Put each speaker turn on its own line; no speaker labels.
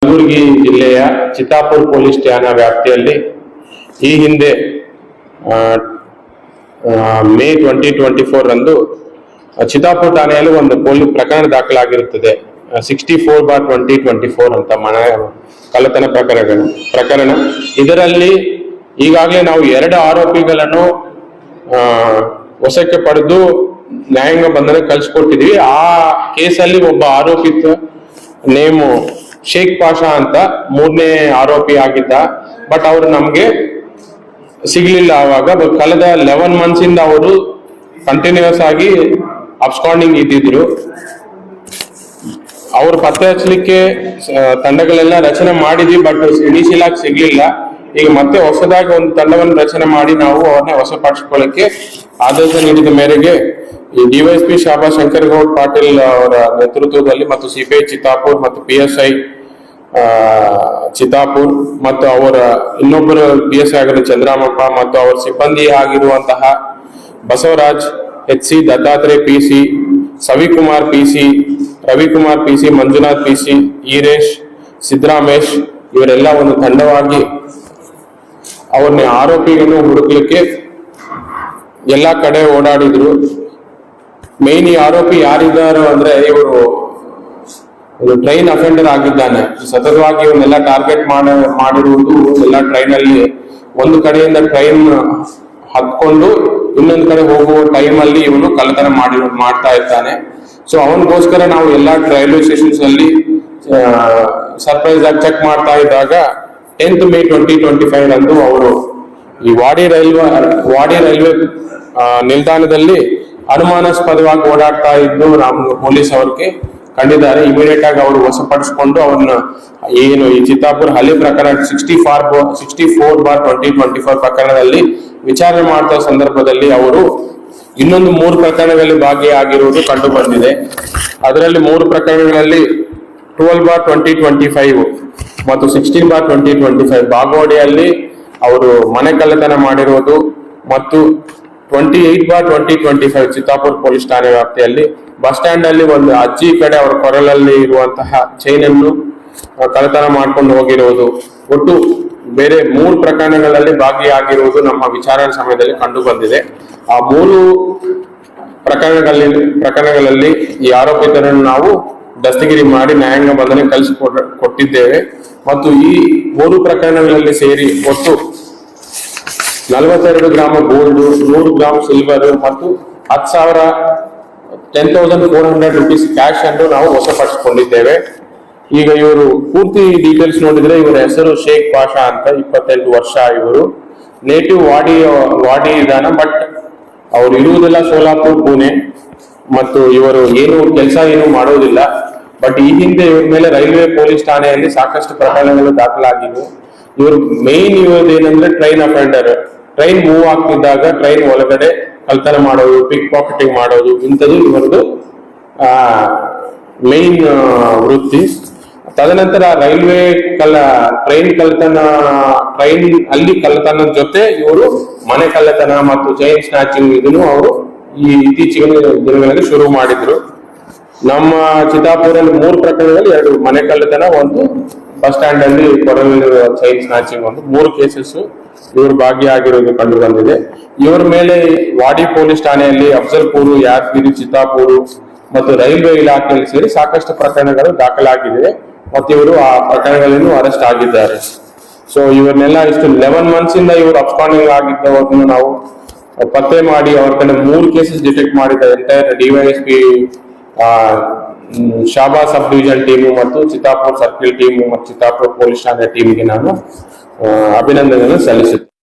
ಕಲಬುರಗಿ ಜಿಲ್ಲೆಯ ಚಿತ್ತಾಪುರ ಪೊಲೀಸ್ ಠಾಣಾ ವ್ಯಾಪ್ತಿಯಲ್ಲಿ ಈ ಹಿಂದೆ ಮೇ 2024 ರಂದು ಚಿತ್ತಾಪುರ ಠಾಣೆಯಲ್ಲಿ ಒಂದು ಪೊಲೀಸ್ ಪ್ರಕರಣ ದಾಖಲಾಗಿರುತ್ತದೆ. 64/2024 ಅಂತ ಕಳ್ಳತನ ಪ್ರಕರಣ. ಇದರಲ್ಲಿ ಈಗಾಗಲೇ ನಾವು 2 ಆರೋಪಿಗಳನ್ನು ವಶಕ್ಕೆ ಪಡೆದು ನ್ಯಾಯಾಂಗ ಬಂಧನ ಕಳಿಸ್ಕೊಟ್ಟಿದ್ವಿ. ಆ ಕೇಸಲ್ಲಿ ಒಬ್ಬ ಆರೋಪಿತ ನೇಮು ಶೇಖ್ ಪಾಷಾ ಅಂತ 3ನೇ ಆರೋಪಿ ಆಗಿದ್ದ. ಬಟ್ ಅವರು ನಮ್ಗೆ ಸಿಗ್ಲಿಲ್ಲ. ಆವಾಗ ಕಳೆದ 11 months ಇಂದ ಅವರು ಕಂಟಿನ್ಯೂಸ್ ಆಗಿ ಅಬ್ಸ್ಕಾಂಡಿಂಗ್ ಇದ್ದಿದ್ರು. ಅವ್ರು ಪತ್ತೆ ಹಚ್ಚಲಿಕ್ಕೆ ತಂಡಗಳೆಲ್ಲ ರಚನೆ ಮಾಡಿದ್ವಿ, ಬಟ್ ಇನಿಷಿಯಲ್ ಆಗಿ ಸಿಗ್ಲಿಲ್ಲ. ಈಗ ಮತ್ತೆ ಹೊಸದಾಗಿ ಒಂದು ತಂಡವನ್ನು ರಚನೆ ಮಾಡಿ ನಾವು ಅವ್ರನ್ನ ವಶಪಡಿಸಿಕೊಳ್ಳಕ್ಕೆ ಆದೇಶ ನೀಡಿದ ಮೇರೆಗೆ ಈ ಡಿವೈಎಸ್ಪಿ ಶಾಬಾ ಶಂಕರಗೌಡ್ ಪಾಟೀಲ್ ಅವರ ನೇತೃತ್ವದಲ್ಲಿ ಮತ್ತು ಸಿಪಿಐ ಚಿತ್ತಾಪುರ್ ಮತ್ತು PSI ಚಿತ್ತಾಪುರ್ ಮತ್ತು ಅವರ ಇನ್ನೊಬ್ಬರು PSI ಆಗಿರೋ ಚಂದ್ರಮಪ್ಪ ಮತ್ತು ಅವರ ಸಿಬ್ಬಂದಿ ಆಗಿರುವಂತಹ Basavaraj HC, Dattatreya PC, Savikumar PC, Ravikumar PC, Manjunath PC, Eeresh, Siddaramesh ಇವರೆಲ್ಲ ಒಂದು ತಂಡವಾಗಿ ಅವ್ರನ್ನ ಆರೋಪಿಗಳನ್ನು ಹುಡುಕ್ಲಿಕ್ಕೆ ಎಲ್ಲಾ ಕಡೆ ಓಡಾಡಿದ್ರು. ಮೇನ್ ಈ ಆರೋಪಿ ಯಾರಿದ್ದಾರೆ ಅಂದ್ರೆ ಇವರು ಒಂದು ಟ್ರೈನ್ ಅಫೆಂಡರ್ ಆಗಿದ್ದಾನೆ. ಸತತವಾಗಿ ಇವನ್ನೆಲ್ಲ ಟಾರ್ಗೆಟ್ ಮಾಡಿರುವುದು ಎಲ್ಲ ಟ್ರೈನ್ ಅಲ್ಲಿ ಒಂದು ಕಡೆಯಿಂದ ಟ್ರೈನ್ ಹತ್ಕೊಂಡು ಇನ್ನೊಂದು ಕಡೆ ಹೋಗುವ ಟೈಮ್ ಅಲ್ಲಿ ಇವನು ಕಳ್ಳತನ ಮಾಡ್ತಾ ಇರ್ತಾನೆ. ಸೊ ಅವನಿಗೋಸ್ಕರ ನಾವು ಎಲ್ಲಾ ರೈಲ್ವೆ ಸ್ಟೇಷನ್ಸ್ ಅಲ್ಲಿ ಸರ್ಪ್ರೈಸ್ ಆಗಿ ಚೆಕ್ ಮಾಡ್ತಾ ಇದ್ದಾಗ 10th May 2025 ರಂದು ಅವರು ಈ ವಾಡಿ ರೈಲ್ವೆ ನಿಲ್ದಾಣದಲ್ಲಿ ಅನುಮಾನಾಸ್ಪದವಾಗಿ ಓಡಾಡ್ತಾ ಇದ್ದು ಪೊಲೀಸ್ ಅವ್ರಿಗೆ ಕಂಡಿದ್ದಾರೆ. ಇಮಿಡಿಯೇಟ್ ಆಗಿ ಅವರು ವಶಪಡಿಸಿಕೊಂಡು ಅವನ್ನ ಏನು ಈ ಚಿತ್ತಾಪುರ ಹಳೆ ಪ್ರಕರಣ 64/2024 ಪ್ರಕರಣದಲ್ಲಿ ವಿಚಾರಣೆ ಮಾಡ್ತಾ ಸಂದರ್ಭದಲ್ಲಿ ಅವರು ಇನ್ನೊಂದು 3 ಪ್ರಕರಣಗಳಲ್ಲಿ ಭಾಗಿಯಾಗಿರುವುದು ಕಂಡು ಬಂದಿದೆ. ಅದರಲ್ಲಿ 3 ಪ್ರಕರಣಗಳಲ್ಲಿ 12/2025 ಮತ್ತು 16/2025 ಬಾಗವಾಡಿಯಲ್ಲಿ ಅವರು ಮನೆ ಕಳ್ಳತನ ಮಾಡಿರುವುದು ಮತ್ತು 28/2025 ಚಿತ್ತಾಪುರ ಪೊಲೀಸ್ ಠಾಣೆ ವ್ಯಾಪ್ತಿಯಲ್ಲಿ ಬಸ್ ಸ್ಟ್ಯಾಂಡ್ ಅಲ್ಲಿ ಒಂದು ಅಜ್ಜಿ ಕಡೆ ಅವರ ಕೊರಳಲ್ಲಿ ಇರುವಂತಹ ಚೈನ್ ಅನ್ನು ಕಳ್ಳತನ ಮಾಡ್ಕೊಂಡು ಹೋಗಿರುವುದು. ಒಟ್ಟು ಬೇರೆ 3 ಪ್ರಕರಣಗಳಲ್ಲಿ ಭಾಗಿಯಾಗಿರುವುದು ನಮ್ಮ ವಿಚಾರಣೆ ಸಮಯದಲ್ಲಿ ಕಂಡು ಬಂದಿದೆ. ಆ 3 ಪ್ರಕರಣಗಳಲ್ಲಿ ಈ ಆರೋಪಿತರನ್ನು ನಾವು ದಸ್ತಗಿರಿ ಮಾಡಿ ನ್ಯಾಯಾಂಗ ಬಂಧನ ಕೊಟ್ಟಿದ್ದೇವೆ. ಮತ್ತು ಈ 3 ಪ್ರಕರಣಗಳಲ್ಲಿ ಸೇರಿ ಒಟ್ಟು 42 ಗ್ರಾಮ ಗೋಲ್ಡ್, 100 ಗ್ರಾಮ್ ಸಿಲ್ವರ್ ಮತ್ತು 10,400 rupees ಕ್ಯಾಶ್ ಅನ್ನು ನಾವು ವಶಪಡಿಸಿಕೊಂಡಿದ್ದೇವೆ. ಈಗ ಇವರು ಪೂರ್ತಿ ಡೀಟೇಲ್ಸ್ ನೋಡಿದ್ರೆ ಇವರ ಹೆಸರು ಶೇಖ್ ಪಾಷಾ ಅಂತ, 28 ವರ್ಷ. ಇವರು ನೇಟಿವ್ ವಾಡಿ ಇದಾನ, ಬಟ್ ಅವ್ರು ಇರುವುದಿಲ್ಲ ಸೋಲಾಪುರ್, ಪುಣೆ. ಮತ್ತು ಇವರು ಕೆಲಸ ಏನು ಮಾಡೋದಿಲ್ಲ. ಬಟ್ ಈ ಹಿಂದೆ ಇವ್ರ ಮೇಲೆ ರೈಲ್ವೆ ಪೊಲೀಸ್ ಠಾಣೆಯಲ್ಲಿ ಸಾಕಷ್ಟು ಪ್ರಕರಣಗಳು ದಾಖಲಾಗಿವೆ. ಇವರು ಮೇನ್ ಏನಂದ್ರೆ ಟ್ರೈನ್ ಅಫೆಂಡರ್. ಟ್ರೈನ್ ಮೂವ್ ಆಗ್ತಿದ್ದಾಗ ಟ್ರೈನ್ ಒಳಗಡೆ ಕಳ್ತನ ಮಾಡೋದು, ಪಿಕ್ ಪಾಕೆಟಿಂಗ್ ಮಾಡೋದು, ಇಂಥದ್ದು ಇವರದು ಮೇನ್ ವೃತ್ತಿ. ತದನಂತರ ರೈಲ್ವೆ ಟ್ರೈನ್ ಅಲ್ಲಿ ಕಳ್ಳತನದ ಜೊತೆ ಇವರು ಮನೆ ಕಳ್ಳತನ ಮತ್ತು ಚೈನ್ ಸ್ನಾಚಿಂಗ್ ಇದನ್ನು ಅವರು ಈ ಇತ್ತೀಚಿನ ದಿನಗಳಲ್ಲಿ ಶುರು ಮಾಡಿದ್ರು. ನಮ್ಮ ಚಿತ್ತಾಪುರಲ್ಲಿ 3 ಪ್ರಕರಣದಲ್ಲಿ 2 ಮನೆ ಕಳ್ಳತನ, 1 ಬಸ್ ಸ್ಟ್ಯಾಂಡ್ ಅಲ್ಲಿ ಕೊರಳಿರುವ ಚೈನ್ ಸ್ನಾಚಿಂಗ್, 3 ಕೇಸಸ್ ಇವರು ಭಾಗಿಯಾಗಿರುವುದು ಕಂಡು ಬಂದಿದೆ. ಇವರ ಮೇಲೆ ವಾಡಿ ಪೊಲೀಸ್ ಠಾಣೆಯಲ್ಲಿ ಅಫ್ಜಲ್ಪುರ್, ಯಾದಗಿರಿ, ಚಿತ್ತಾಪುರ್ ಮತ್ತು ರೈಲ್ವೆ ಇಲಾಖೆಯಲ್ಲಿ ಸೇರಿ ಸಾಕಷ್ಟು ಪ್ರಕರಣಗಳು ದಾಖಲಾಗಿವೆ ಮತ್ತು ಇವರು ಆ ಪ್ರಕರಣಗಳನ್ನು ಅರೆಸ್ಟ್ ಆಗಿದ್ದಾರೆ. ಸೊ ಇವರನ್ನೆಲ್ಲ 11 months ಇಂದ ಇವರು ಅಬ್ಸ್ಕಾಂಡಿಂಗ್ ಆಗಿದ್ದವರನ್ನು ನಾವು ಪತ್ತೆ ಮಾಡಿ ಅವ್ರ ಕಡೆ 3 ಕೇಸಸ್ ಡಿಟೆಕ್ಟ್ ಮಾಡಿದ entire DYSP Shahabad sub division team ಮತ್ತು ಚಿತ್ತಾಪುರ ಸರ್ಕಿಲ್ ಟೀಮು ಮತ್ತು ಚಿತ್ತಾಪುರ ಪೊಲೀಸ್ ಠಾಣೆ ಟೀಮ್ಗೆ ನಾನು ಅಭಿನಂದನೆಯನ್ನು ಸಲ್ಲಿಸುತ್ತೇನೆ.